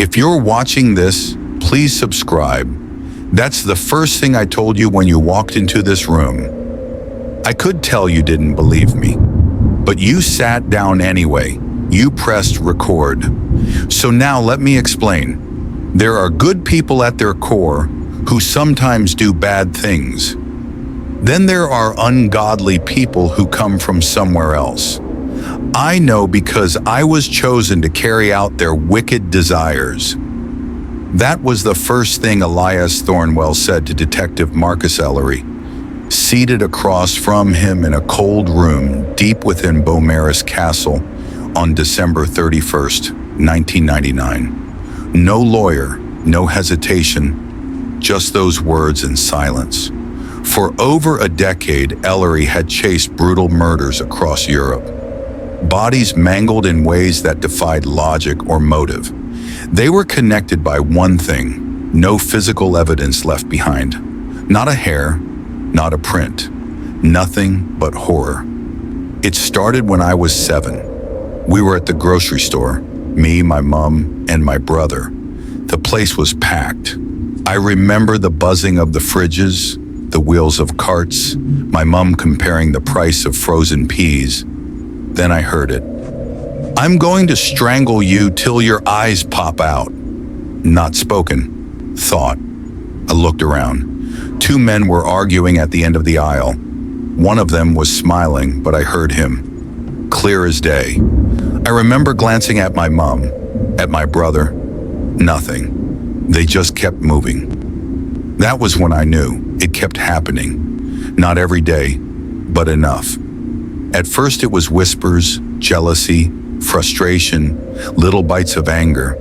If you're watching this, please subscribe. That's the first thing I told you when you walked into this room. I could tell you didn't believe me, but you sat down anyway. You pressed record. So now let me explain. There are good people at their core who sometimes do bad things. Then there are ungodly people who come from somewhere else. I know because I was chosen to carry out their wicked desires. That was the first thing Elias Thornwell said to Detective Marcus Ellery, seated across from him in a cold room deep within Beaumaris Castle on December 31st, 1999. No lawyer, no hesitation, just those words and silence. For over a decade, Ellery had chased brutal murders across Europe. Bodies mangled in ways that defied logic or motive. They were connected by one thing: no physical evidence left behind. Not a hair, not a print. Nothing but horror. It started when I was 7. We were at the grocery store, me, my mom, and my brother. The place was packed. I remember the buzzing of the fridges, the wheels of carts, my mom comparing the price of frozen peas. Then I heard it. "I'm going to strangle you till your eyes pop out." Not spoken, thought. I looked around. 2 men were arguing at the end of the aisle. One of them was smiling, but I heard him, clear as day. I remember glancing at my mom, at my brother. Nothing. They just kept moving. That was when I knew it kept happening. Not every day, but enough. At first it was whispers, jealousy, frustration, little bites of anger.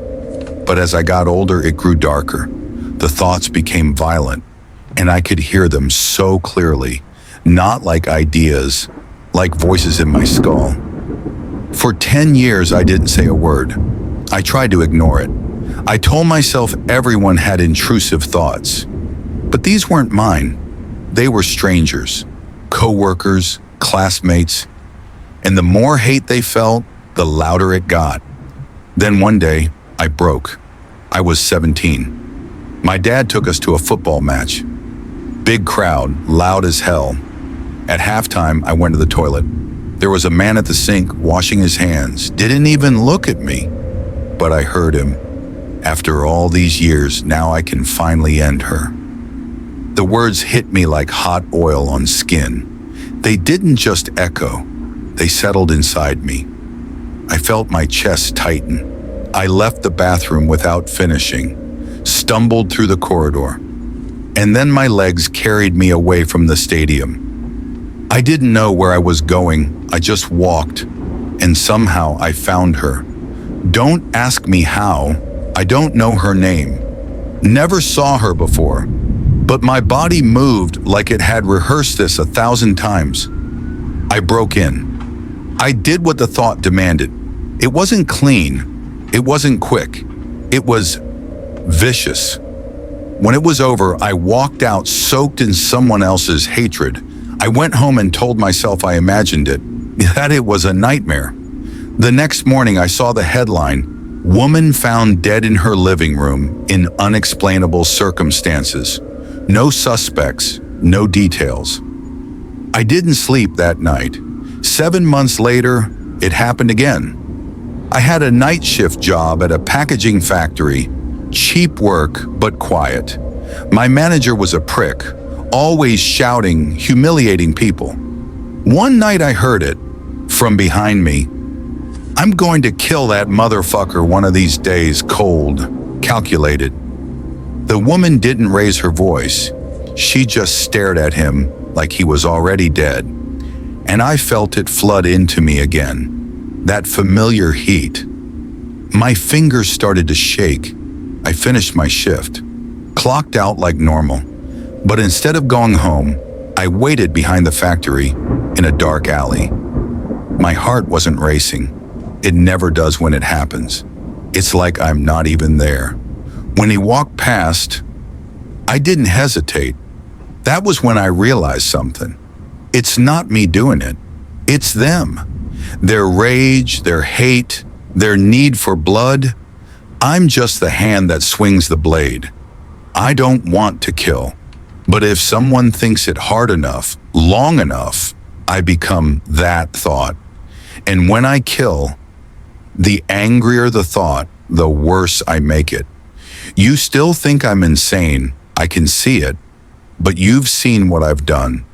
But as I got older, it grew darker. The thoughts became violent, and I could hear them so clearly, not like ideas, like voices in my skull. For 10 years, I didn't say a word. I tried to ignore it. I told myself everyone had intrusive thoughts. But these weren't mine. They were strangers, co-workers, classmates. And the more hate they felt, the louder it got. Then one day, I broke. I was 17. My dad took us to a football match. Big crowd, loud as hell. At halftime, I went to the toilet. There was a man at the sink washing his hands, didn't even look at me. But I heard him. "After all these years, now I can finally end her." The words hit me like hot oil on skin. They didn't just echo, they settled inside me. I felt my chest tighten. I left the bathroom without finishing, stumbled through the corridor, and then my legs carried me away from the stadium. I didn't know where I was going, I just walked, and somehow I found her. Don't ask me how, I don't know her name. Never saw her before, but my body moved like it had rehearsed this 1,000 times. I broke in. I did what the thought demanded. It wasn't clean, it wasn't quick, it was vicious. When it was over, I walked out soaked in someone else's hatred. I went home and told myself I imagined it, that it was a nightmare. The next morning I saw the headline, "Woman found dead in her living room in unexplainable circumstances." No suspects, no details. I didn't sleep that night. 7 months later, it happened again. I had a night shift job at a packaging factory. Cheap work, but quiet. My manager was a prick, always shouting, humiliating people. One night I heard it, from behind me. "I'm going to kill that motherfucker one of these days," cold, calculated. The woman didn't raise her voice. She just stared at him like he was already dead. And I felt it flood into me again. That familiar heat. My fingers started to shake. I finished my shift, clocked out like normal. But instead of going home, I waited behind the factory in a dark alley. My heart wasn't racing. It never does when it happens. It's like I'm not even there. When he walked past, I didn't hesitate. That was when I realized something. It's not me doing it. It's them. Their rage, their hate, their need for blood. I'm just the hand that swings the blade. I don't want to kill. But if someone thinks it hard enough, long enough, I become that thought. And when I kill, the angrier the thought, the worse I make it. You still think I'm insane, I can see it, but you've seen what I've done.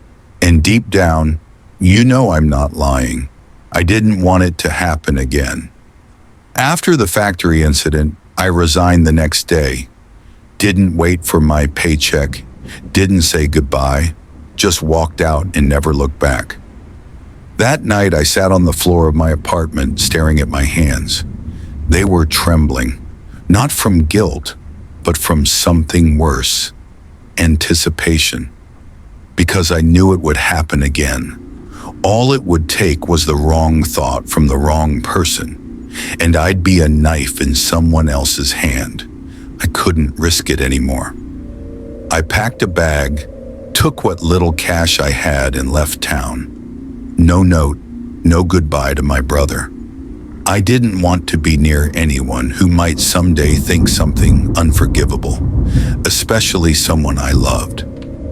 And deep down, you know I'm not lying. I didn't want it to happen again. After the factory incident, I resigned the next day. Didn't wait for my paycheck, didn't say goodbye, just walked out and never looked back. That night, I sat on the floor of my apartment staring at my hands. They were trembling, not from guilt, but from something worse, anticipation. Because I knew it would happen again. All it would take was the wrong thought from the wrong person, and I'd be a knife in someone else's hand. I couldn't risk it anymore. I packed a bag, took what little cash I had, and left town. No note, no goodbye to my brother. I didn't want to be near anyone who might someday think something unforgivable, especially someone I loved.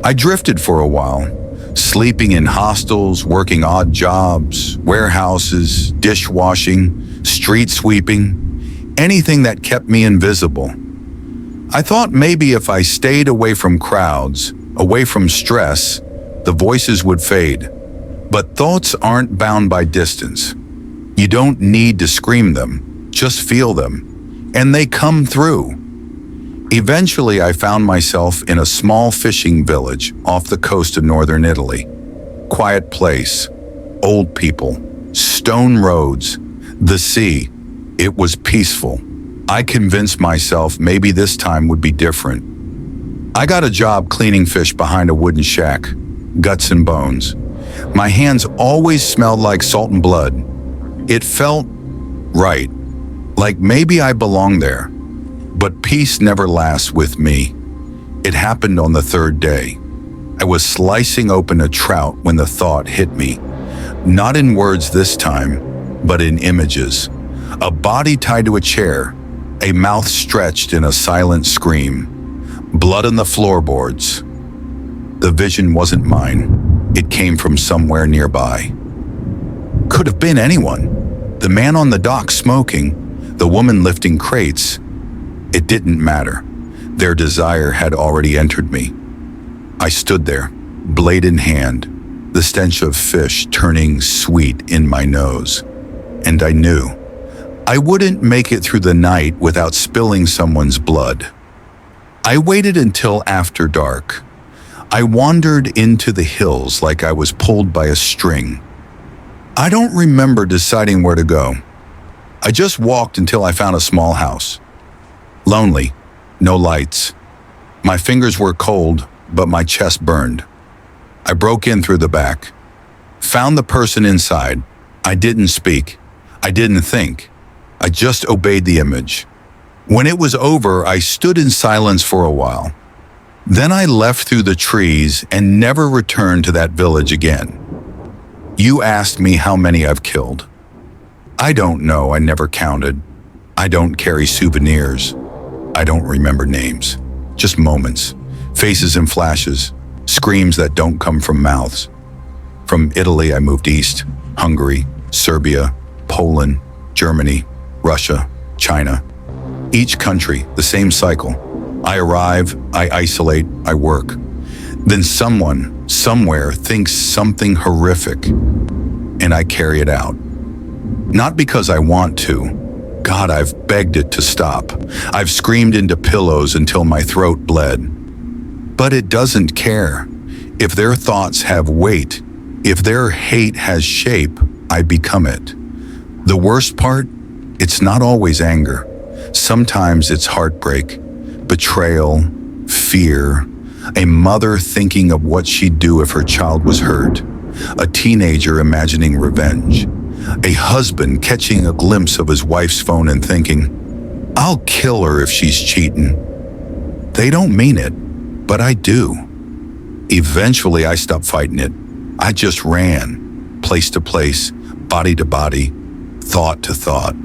I drifted for a while, sleeping in hostels, working odd jobs, warehouses, dishwashing, street sweeping, anything that kept me invisible. I thought maybe if I stayed away from crowds, away from stress, the voices would fade. But thoughts aren't bound by distance. You don't need to scream them, just feel them, and they come through. Eventually, I found myself in a small fishing village off the coast of northern Italy. Quiet place, old people, stone roads, the sea. It was peaceful. I convinced myself maybe this time would be different. I got a job cleaning fish behind a wooden shack, guts and bones. My hands always smelled like salt and blood. It felt right, like maybe I belonged there. But peace never lasts with me. It happened on the third day. I was slicing open a trout when the thought hit me. Not in words this time, but in images. A body tied to a chair, a mouth stretched in a silent scream, blood on the floorboards. The vision wasn't mine. It came from somewhere nearby. Could have been anyone. The man on the dock smoking, the woman lifting crates. It didn't matter. Their desire had already entered me. I stood there, blade in hand, the stench of fish turning sweet in my nose. And I knew I wouldn't make it through the night without spilling someone's blood. I waited until after dark. I wandered into the hills like I was pulled by a string. I don't remember deciding where to go. I just walked until I found a small house. Lonely, no lights. My fingers were cold, but my chest burned. I broke in through the back, found the person inside. I didn't speak. I didn't think. I just obeyed the image. When it was over, I stood in silence for a while. Then I left through the trees and never returned to that village again. You asked me how many I've killed. I don't know, I never counted. I don't carry souvenirs. I don't remember names. Just moments, faces and flashes, screams that don't come from mouths. From Italy, I moved east, Hungary, Serbia, Poland, Germany, Russia, China. Each country, the same cycle. I arrive, I isolate, I work. Then someone, somewhere, thinks something horrific, and I carry it out. Not because I want to. God, I've begged it to stop. I've screamed into pillows until my throat bled. But it doesn't care. If their thoughts have weight, if their hate has shape, I become it. The worst part? It's not always anger. Sometimes it's heartbreak, betrayal, fear, a mother thinking of what she'd do if her child was hurt, a teenager imagining revenge, a husband catching a glimpse of his wife's phone and thinking, I'll kill her if she's cheating. They don't mean it, but I do. Eventually, I stopped fighting it. I just ran, place to place, body to body, thought to thought.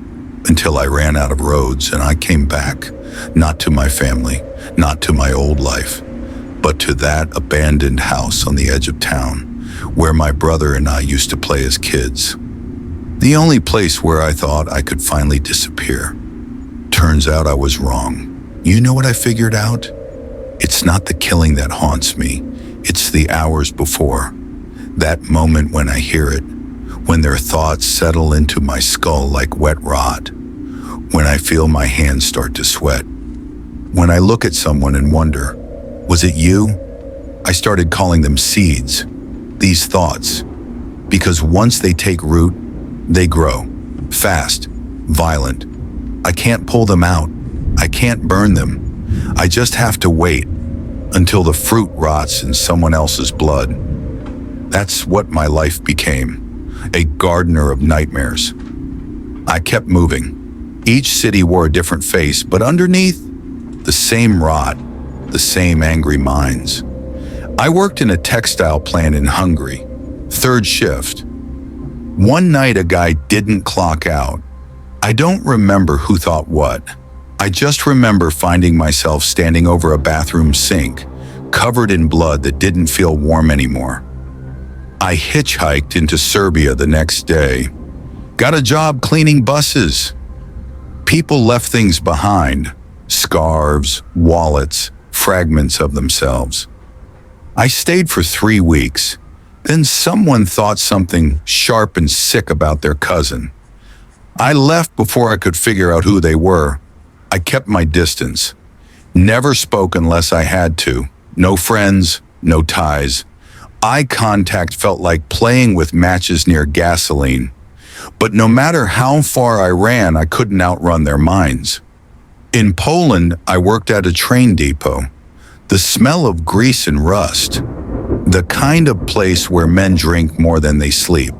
until I ran out of roads and I came back, not to my family, not to my old life, but to that abandoned house on the edge of town where my brother and I used to play as kids. The only place where I thought I could finally disappear. Turns out I was wrong. You know what I figured out? It's not the killing that haunts me. It's the hours before. That moment when I hear it, when their thoughts settle into my skull like wet rot, when I feel my hands start to sweat, when I look at someone and wonder, was it you? I started calling them seeds, these thoughts, because once they take root, they grow, fast, violent. I can't pull them out. I can't burn them. I just have to wait until the fruit rots in someone else's blood. That's what my life became, a gardener of nightmares. I kept moving. Each city wore a different face, but underneath, the same rot, the same angry minds. I worked in a textile plant in Hungary, third shift. One night a guy didn't clock out. I don't remember who thought what. I just remember finding myself standing over a bathroom sink, covered in blood that didn't feel warm anymore. I hitchhiked into Serbia the next day. Got a job cleaning buses. People left things behind, scarves, wallets, fragments of themselves. I stayed for 3 weeks. Then someone thought something sharp and sick about their cousin. I left before I could figure out who they were. I kept my distance. Never spoke unless I had to. No friends, no ties. Eye contact felt like playing with matches near gasoline. But no matter how far I ran, I couldn't outrun their minds. In Poland, I worked at a train depot. The smell of grease and rust. The kind of place where men drink more than they sleep.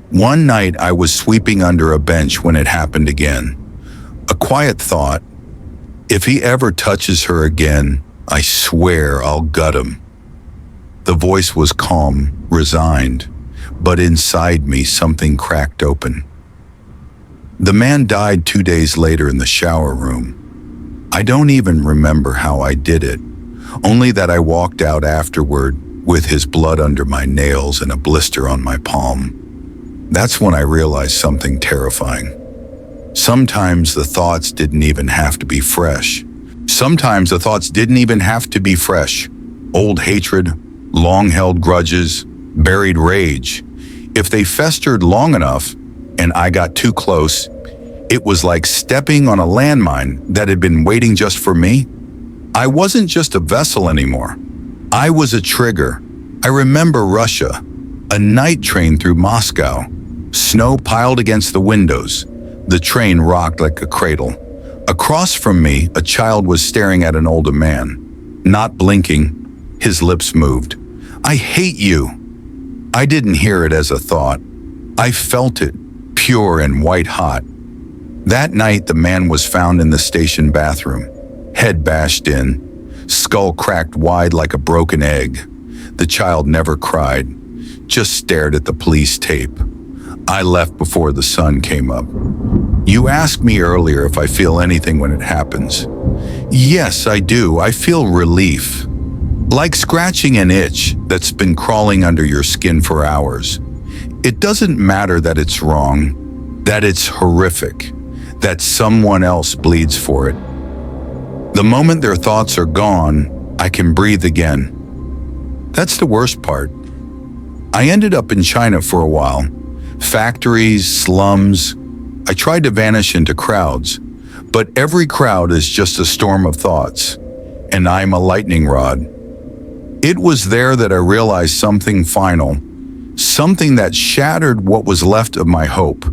One night I was sweeping under a bench when it happened again. A quiet thought, if he ever touches her again, I swear I'll gut him. The voice was calm, resigned, but inside me something cracked open. The man died 2 days later in the shower room. I don't even remember how I did it, only that I walked out afterward with his blood under my nails and a blister on my palm. That's when I realized something terrifying. Sometimes the thoughts didn't even have to be fresh. Sometimes the thoughts didn't even have to be fresh. Old hatred, long-held grudges, buried rage. If they festered long enough and I got too close, it was like stepping on a landmine that had been waiting just for me. I wasn't just a vessel anymore. I was a trigger. I remember Russia, a night train through Moscow. Snow piled against the windows. The train rocked like a cradle. Across from me, a child was staring at an older man. Not blinking, his lips moved. I hate you. I didn't hear it as a thought. I felt it, pure and white hot. That night, the man was found in the station bathroom, head bashed in, skull cracked wide like a broken egg. The child never cried, just stared at the police tape. I left before the sun came up. You asked me earlier if I feel anything when it happens. Yes, I do. I feel relief. Like scratching an itch that's been crawling under your skin for hours. It doesn't matter that it's wrong, that it's horrific, that someone else bleeds for it. The moment their thoughts are gone, I can breathe again. That's the worst part. I ended up in China for a while. Factories, slums. I tried to vanish into crowds, but every crowd is just a storm of thoughts, and I'm a lightning rod. It was there that I realized something final, something that shattered what was left of my hope.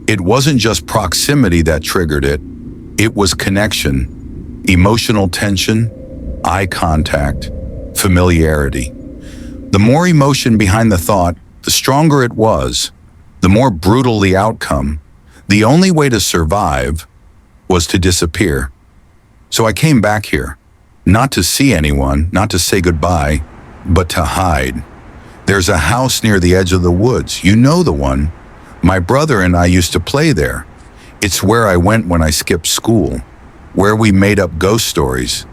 It wasn't just proximity that triggered it. It was connection, emotional tension, eye contact, familiarity. The more emotion behind the thought, the stronger it was, the more brutal the outcome. The only way to survive was to disappear. So I came back here, not to see anyone, not to say goodbye, but to hide. There's a house near the edge of the woods. You know the one. My brother and I used to play there. It's where I went when I skipped school, where we made up ghost stories.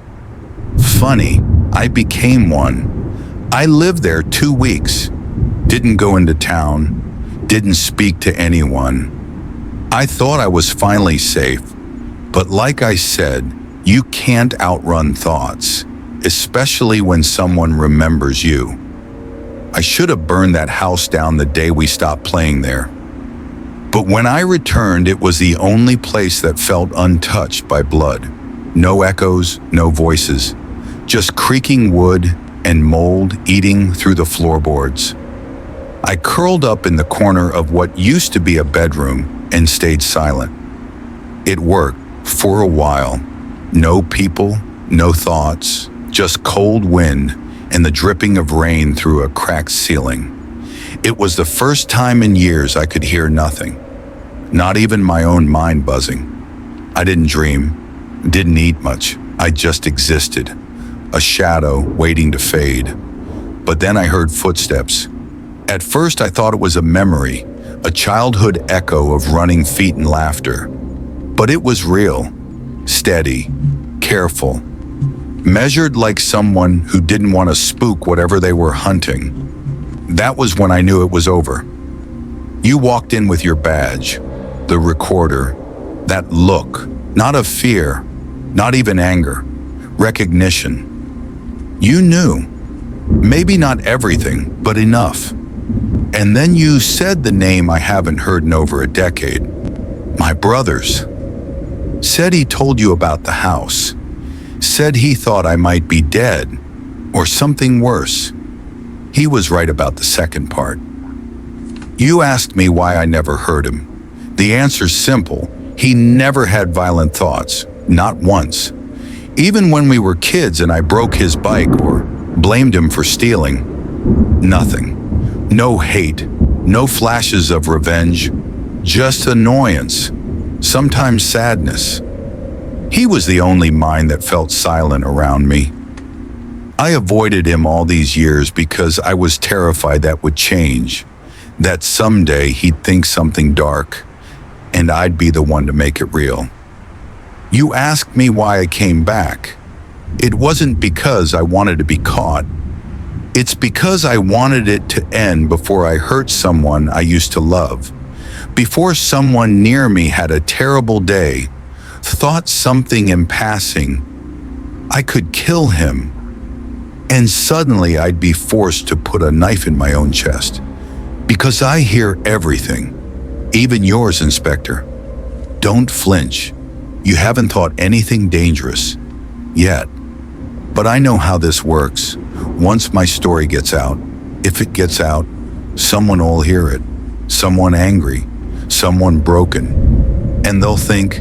Funny, I became one. I lived there 2 weeks, didn't go into town, didn't speak to anyone. I thought I was finally safe, but like I said, you can't outrun thoughts, especially when someone remembers you. I should have burned that house down the day we stopped playing there. But when I returned, it was the only place that felt untouched by blood. No echoes, no voices, just creaking wood and mold eating through the floorboards. I curled up in the corner of what used to be a bedroom and stayed silent. It worked for a while. No people, no thoughts, just cold wind and the dripping of rain through a cracked ceiling. It was the first time in years I could hear nothing, not even my own mind buzzing. I didn't dream, didn't eat much, I just existed, a shadow waiting to fade. But then I heard footsteps. At first I thought it was a memory, a childhood echo of running feet and laughter. But it was real, steady, careful, measured like someone who didn't want to spook whatever they were hunting. That was when I knew it was over. You walked in with your badge, the recorder, that look, not of fear, not even anger, recognition. You knew, maybe not everything, but enough. And then you said the name I haven't heard in over a decade. My brother's. Said he told you about the house. Said he thought I might be dead, or something worse. He was right about the second part. You asked me why I never heard him. The answer's simple. He never had violent thoughts, not once. Even when we were kids and I broke his bike or blamed him for stealing, nothing. No hate, no flashes of revenge, just annoyance, sometimes sadness. He was the only mind that felt silent around me. I avoided him all these years because I was terrified that would change, that someday he'd think something dark, and I'd be the one to make it real. You asked me why I came back. It wasn't because I wanted to be caught. It's because I wanted it to end before I hurt someone I used to love, before someone near me had a terrible day, thought something in passing, I could kill him, and suddenly I'd be forced to put a knife in my own chest. Because I hear everything, even yours, Inspector. Don't flinch. You haven't thought anything dangerous yet. But I know how this works. Once my story gets out, if it gets out, someone will hear it. Someone angry, someone broken. And they'll think,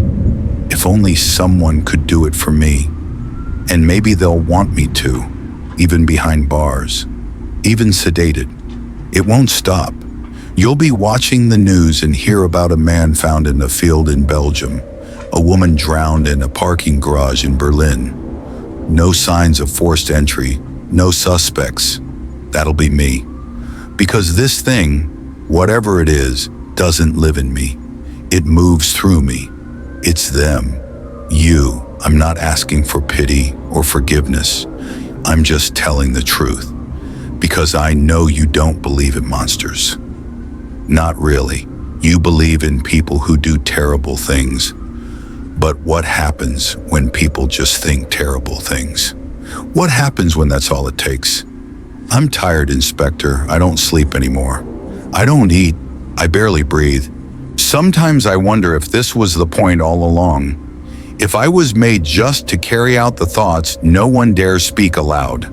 if only someone could do it for me. And maybe they'll want me to, even behind bars, even sedated. It won't stop. You'll be watching the news and hear about a man found in a field in Belgium, a woman drowned in a parking garage in Berlin. No signs of forced entry, no suspects. That'll be me. Because this thing, whatever it is, doesn't live in me. It moves through me. It's them. You. I'm not asking for pity or forgiveness. I'm just telling the truth. Because I know you don't believe in monsters. Not really. You believe in people who do terrible things. But what happens when people just think terrible things? What happens when that's all it takes? I'm tired, Inspector. I don't sleep anymore. I don't eat. I barely breathe. Sometimes I wonder if this was the point all along. If I was made just to carry out the thoughts no one dares speak aloud.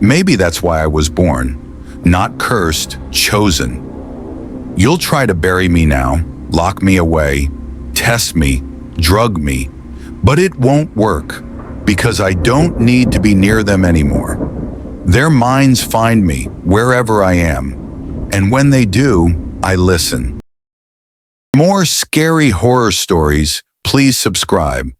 Maybe that's why I was born. Not cursed, chosen. You'll try to bury me now, lock me away, test me, drug me, but it won't work because I don't need to be near them anymore. Their minds find me wherever I am, and when they do, I listen. For more scary horror stories, please subscribe.